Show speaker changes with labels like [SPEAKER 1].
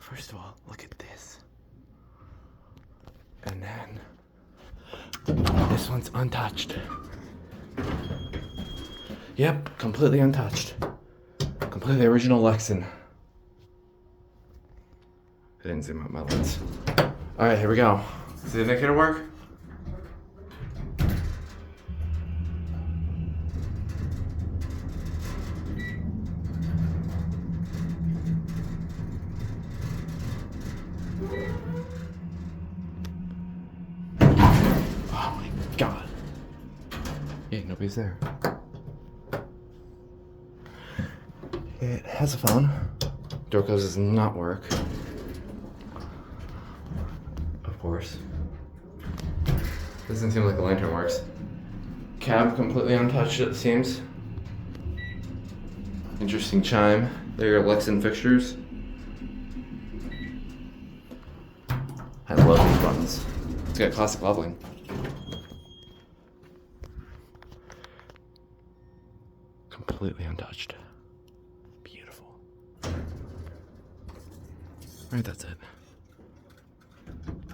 [SPEAKER 1] First of all, look at this. And then this one's untouched. Yep, completely untouched. Completely original Lexan. I didn't zoom out my lens. All right, here we go. See the indicator work? Oh my God. Yeah, nobody's there. It has a phone. Door close does not work. Of course. Doesn't seem like the lantern works. Cab completely untouched, it seems. Interesting chime. There are Lexan fixtures. I love these buttons. It's got classic leveling. Completely untouched. Beautiful. Alright, that's it.